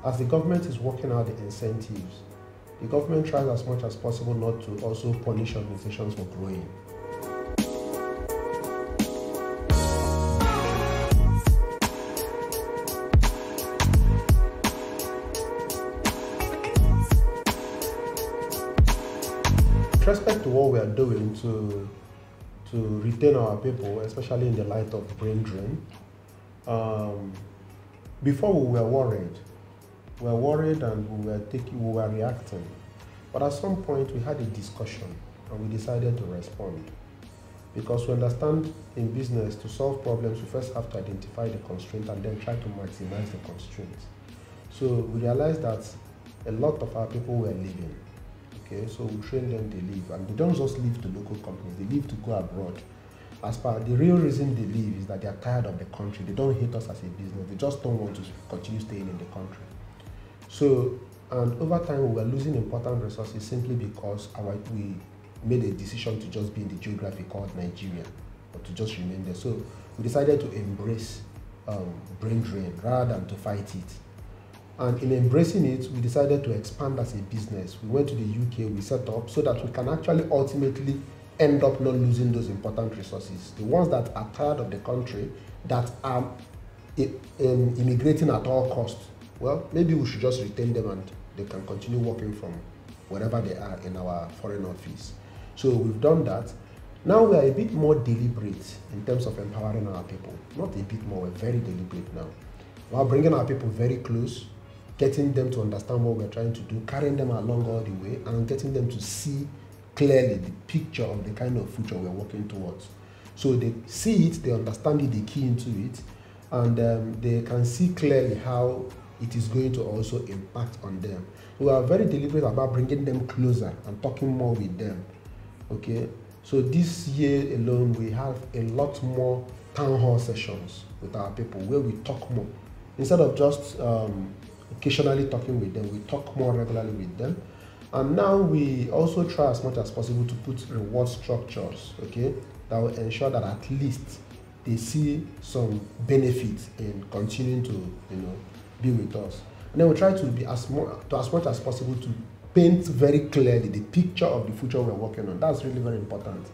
as the government is working out the incentives, the government tries as much as possible not to also punish organizations for growing. With respect to what we are doing to retain our people, especially in the light of brain drain, before we were worried. We were worried and we were reacting. But at some point we had a discussion and we decided to respond. Because we understand in business, to solve problems, we first have to identify the constraint and then try to maximize the constraint. So we realized that a lot of our people were leaving. Okay, so we train them, they leave, and they don't just leave to local companies, they leave to go abroad. As per the real reason they leave is that they are tired of the country. They don't hate us as a business, they just don't want to continue staying in the country. So, and over time we were losing important resources simply because we made a decision to just be in the geography called Nigeria, or to just remain there. So we decided to embrace brain drain rather than to fight it. And in embracing it, we decided to expand as a business. We went to the UK, we set up so that we can actually ultimately end up not losing those important resources. The ones that are tired of the country, that are immigrating at all costs, well, maybe we should just retain them and they can continue working from wherever they are in our foreign office. So we've done that. Now we are a bit more deliberate in terms of empowering our people. Not a bit more, we're very deliberate now. We are bringing our people very close, getting them to understand what we're trying to do, carrying them along all the way, and getting them to see clearly the picture of the kind of future we're working towards. So they see it, they understand it, they key into it, and they can see clearly how it is going to also impact on them. We are very deliberate about bringing them closer and talking more with them. Okay, so this year alone, we have a lot more town hall sessions with our people where we talk more. Instead of just occasionally talking with them, we talk more regularly with them. And now we also try as much as possible to put reward structures, okay, that will ensure that at least they see some benefit in continuing to, be with us. And then we try to be as much as possible to paint very clearly the picture of the future we're working on. That's really very important.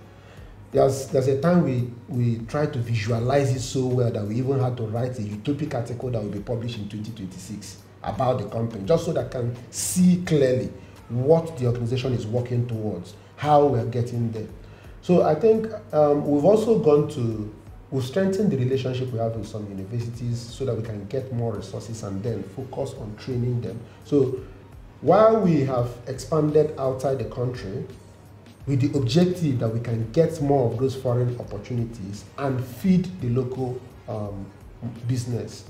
There's a time we tried to visualize it so well that we even had to write a utopic article that will be published in 2026 about the company, just so that I can see clearly what the organization is working towards, how we're getting there. So I think we've strengthened the relationship we have with some universities so that we can get more resources and then focus on training them. So while we have expanded outside the country, with the objective that we can get more of those foreign opportunities and feed the local business,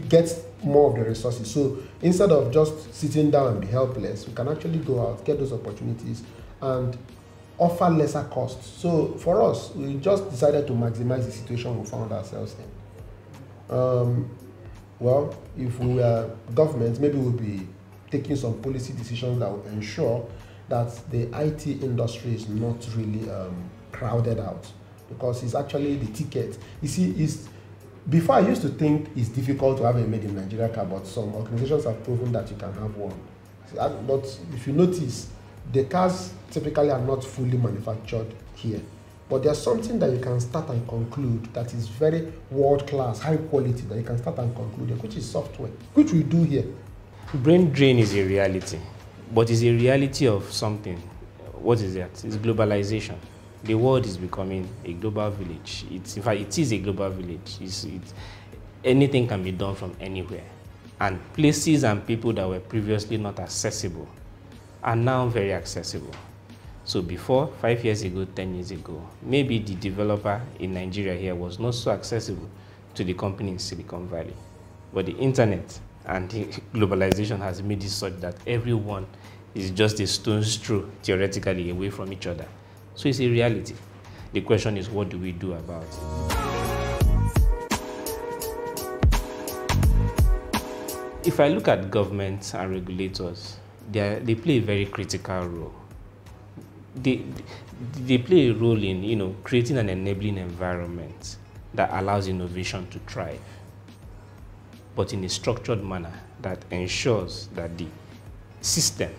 get more of the resources. So instead of just sitting down and be helpless, we can actually go out, get those opportunities, and offer lesser costs. So for us, we just decided to maximize the situation we found ourselves in. Well, if we were government, maybe we'll be taking some policy decisions that will ensure that the IT industry is not really crowded out, because it's actually the ticket. You see, before I used to think it's difficult to have a made in Nigeria car, but some organizations have proven that you can have one. But if you notice, the cars typically are not fully manufactured here. But there's something that you can start and conclude that is very world-class, high quality, that you can start and conclude, which is software, which we do here. Brain drain is a reality, but it's a reality of something. What is that? It's globalization. The world is becoming a global village. In fact, it is a global village. Anything can be done from anywhere. And places and people that were previously not accessible are now very accessible. So before, 5 years ago, 10 years ago, maybe the developer in Nigeria here was not so accessible to the company in Silicon Valley. But the internet and the globalization has made it such that everyone is just a stone's throw, theoretically, away from each other. So it's a reality. The question is, what do we do about it? If I look at governments and regulators, they play a very critical role. They play a role in creating an enabling environment that allows innovation to thrive, but in a structured manner that ensures that the system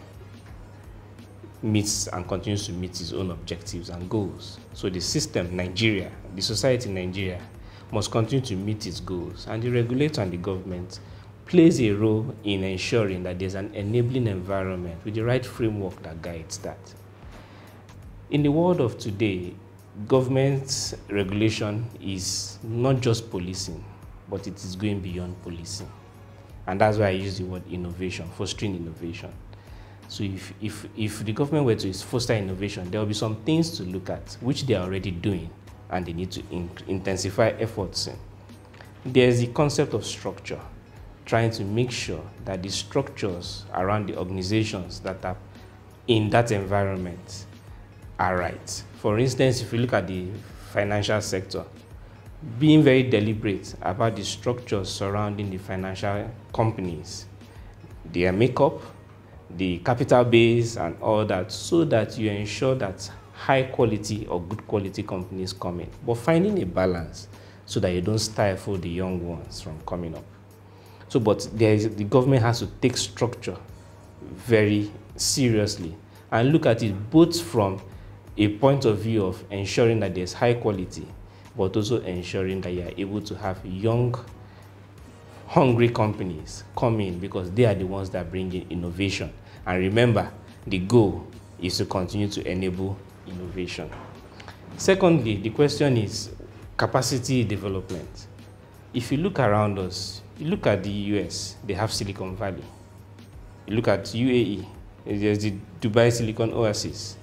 meets and continues to meet its own objectives and goals. So the system, Nigeria, the society Nigeria, must continue to meet its goals, and the regulator and the government plays a role in ensuring that there's an enabling environment with the right framework that guides that. In the world of today, government regulation is not just policing, but it is going beyond policing. And that's why I use the word innovation, fostering innovation. So if the government were to foster innovation, there will be some things to look at, which they are already doing, and they need to intensify efforts in. There's the concept of structure, trying to make sure that the structures around the organizations that are in that environment are right. For instance, if you look at the financial sector, being very deliberate about the structures surrounding the financial companies, their makeup, the capital base and all that, so that you ensure that high quality or good quality companies come in, but finding a balance so that you don't stifle the young ones from coming up. So, but the government has to take structure very seriously and look at it both from a point of view of ensuring that there's high quality, but also ensuring that you are able to have young, hungry companies come in, because they are the ones that bring in innovation. And remember, the goal is to continue to enable innovation. Secondly, the question is capacity development. If you look around us, you look at the US, they have Silicon Valley. You look at UAE, there's the Dubai Silicon Oasis.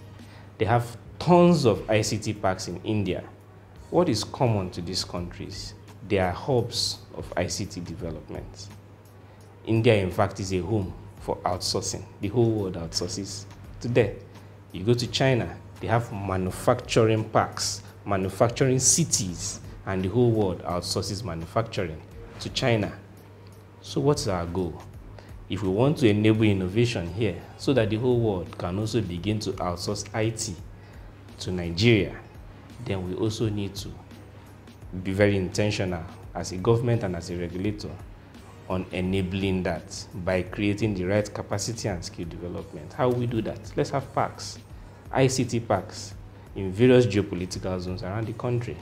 They have tons of ICT parks in India. What is common to these countries? They are hubs of ICT development. India, in fact, is a home for outsourcing. The whole world outsources today. You go to China, they have manufacturing parks, manufacturing cities, and the whole world outsources manufacturing to China. So what's our goal? If we want to enable innovation here so that the whole world can also begin to outsource IT to Nigeria, then we also need to be very intentional as a government and as a regulator on enabling that by creating the right capacity and skill development. How will we do that? Let's have parks, ICT parks in various geopolitical zones around the country.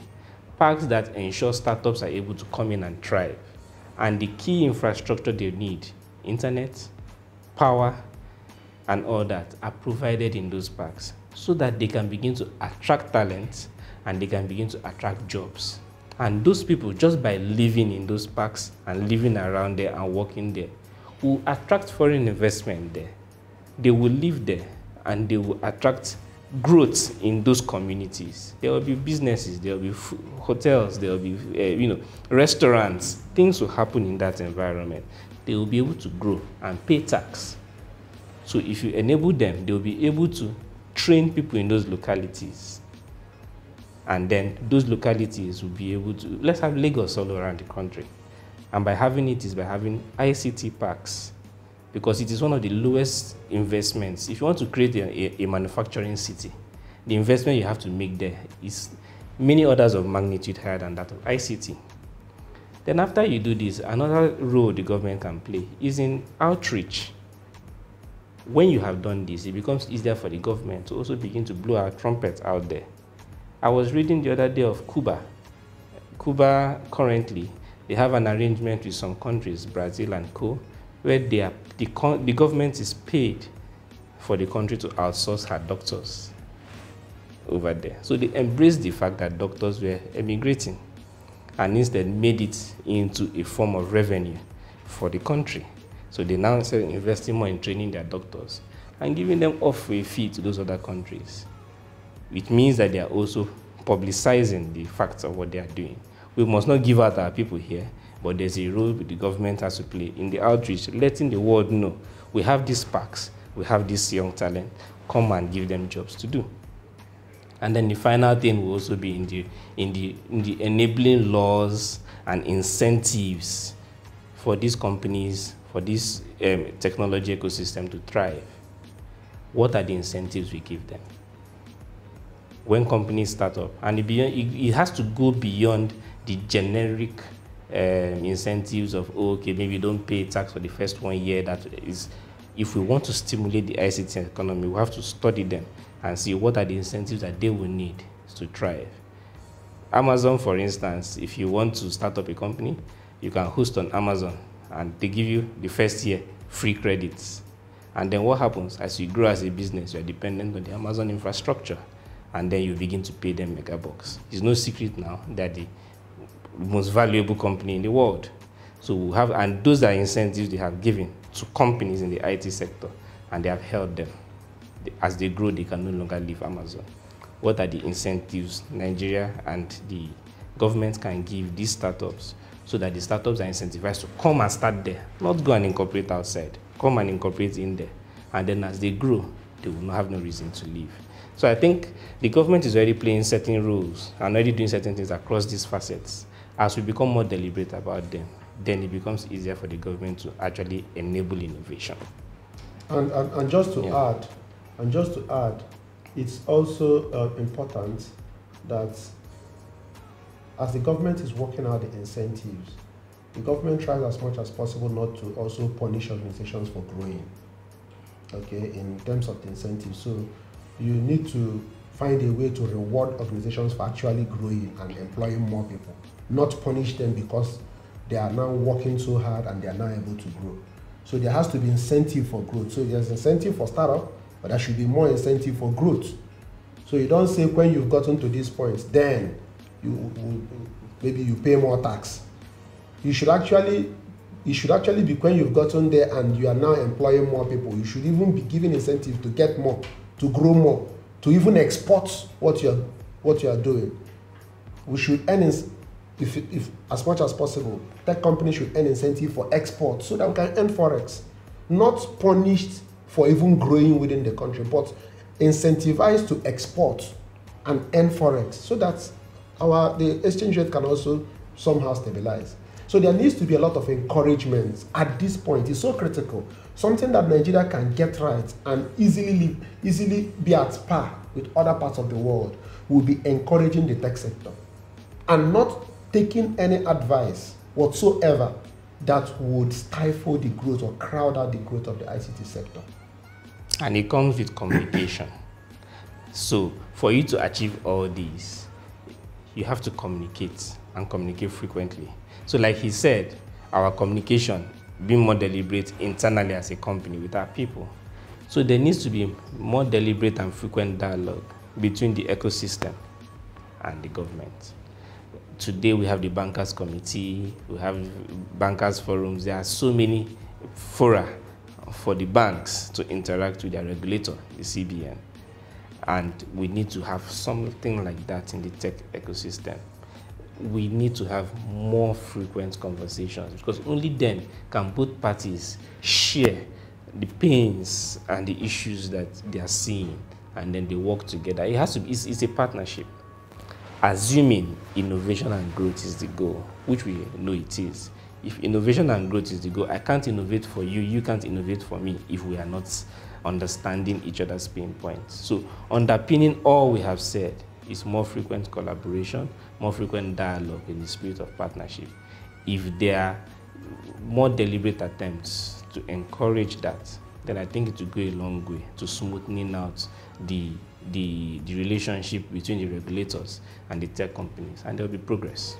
Parks that ensure startups are able to come in and thrive. And the key infrastructure they need, internet, power, and all that, are provided in those parks so that they can begin to attract talent and they can begin to attract jobs. And those people, just by living in those parks and living around there and working there, will attract foreign investment there. They will live there and they will attract growth in those communities. There will be businesses, there will be hotels, there will be restaurants. Things will happen in that environment. They will be able to grow and pay tax. So if you enable them, they will be able to train people in those localities. And then those localities will be able to, let's have Lagos all around the country. And by having it is by having ICT parks, because it is one of the lowest investments. If you want to create a manufacturing city, the investment you have to make there is many orders of magnitude higher than that of ICT. Then after you do this, another role the government can play is in outreach. When you have done this, it becomes easier for the government to also begin to blow our trumpet out there. I was reading the other day of Cuba. Cuba currently, they have an arrangement with some countries, Brazil and co, where the government is paid for the country to outsource her doctors over there. So they embraced the fact that doctors were emigrating and instead made it into a form of revenue for the country. So they now start investing more in training their doctors and giving them off a fee to those other countries. It means that they are also publicizing the facts of what they are doing. We must not give out our people here, but there's a role the government has to play in the outreach, letting the world know we have these parks, we have this young talent, come and give them jobs to do. And then the final thing will also be in the enabling laws and incentives for these companies, for this technology ecosystem to thrive. What are the incentives we give them? When companies start up, and it has to go beyond the generic incentives of, oh, okay, maybe don't pay tax for the first 1 year. That is, if we want to stimulate the ICT economy, we have to study them and see what are the incentives that they will need to thrive. Amazon, for instance, if you want to start up a company, you can host on Amazon and they give you the first year free credits. And then what happens? As you grow as a business, you're dependent on the Amazon infrastructure, and then you begin to pay them mega bucks. It's no secret now that the most valuable company in the world. So we have, and those are incentives they have given to companies in the IT sector, and they have held them. As they grow, they can no longer leave Amazon. What are the incentives Nigeria and the government can give these startups so that the startups are incentivized to come and start there, not go and incorporate outside, come and incorporate in there. And then as they grow, they will not have no reason to leave. So I think the government is already playing certain roles and already doing certain things across these facets. As we become more deliberate about them, then it becomes easier for the government to actually enable innovation. And just to add, it's also important that as the government is working out the incentives, the government tries as much as possible not to also punish organizations for growing, okay, in terms of the incentives. So you need to find a way to reward organizations for actually growing and employing more people, not punish them because they are now working so hard and they are now able to grow. So there has to be incentive for growth. So there's incentive for startup, but there should be more incentive for growth. So you don't say when you've gotten to this point, then maybe you pay more tax. It should actually be when you've gotten there and you are now employing more people. You should even be given incentive to get more, to grow more, to even export what you are doing. We should earn, if as much as possible, tech companies should earn incentive for export so that we can earn forex, not punished for even growing within the country, but incentivized to export and earn forex so that the exchange rate can also somehow stabilize. So there needs to be a lot of encouragement at this point. It's so critical. Something that Nigeria can get right and easily be at par with other parts of the world will be encouraging the tech sector and not taking any advice whatsoever that would stifle the growth or crowd out the growth of the ICT sector. And it comes with communication. So for you to achieve all these, you have to communicate and communicate frequently. So like he said, our communication, being more deliberate internally as a company with our people. So there needs to be more deliberate and frequent dialogue between the ecosystem and the government. Today we have the bankers committee, we have bankers forums. There are so many fora for the banks to interact with their regulator, the CBN. And we need to have something like that in the tech ecosystem. We need to have more frequent conversations because only then can both parties share the pains and the issues that they are seeing, and then they work together. It has to be, it's a partnership. Assuming innovation and growth is the goal, which we know it is. If innovation and growth is the goal, I can't innovate for you, you can't innovate for me if we are not understanding each other's pain points. So underpinning all we have said is more frequent collaboration, more frequent dialogue in the spirit of partnership. If there are more deliberate attempts to encourage that, then I think it will go a long way to smoothing out the relationship between the regulators and the tech companies, and there will be progress.